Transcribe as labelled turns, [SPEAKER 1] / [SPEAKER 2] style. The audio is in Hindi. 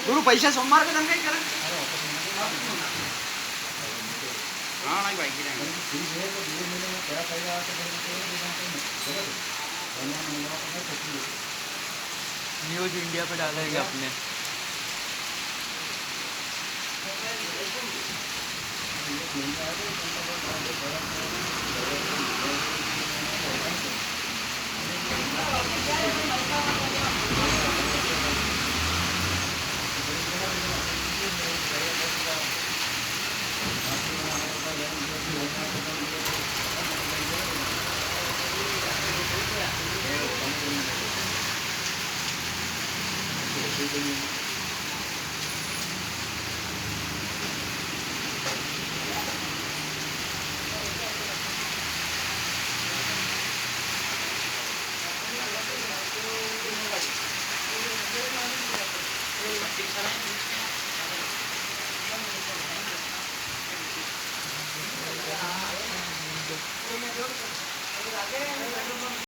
[SPEAKER 1] गुरु पैसे सोमवार के दिन का ही करें। हाँ नहीं भाई की
[SPEAKER 2] न्यूज़ इंडिया पे डालेंगे अपने।
[SPEAKER 1] ठीक है।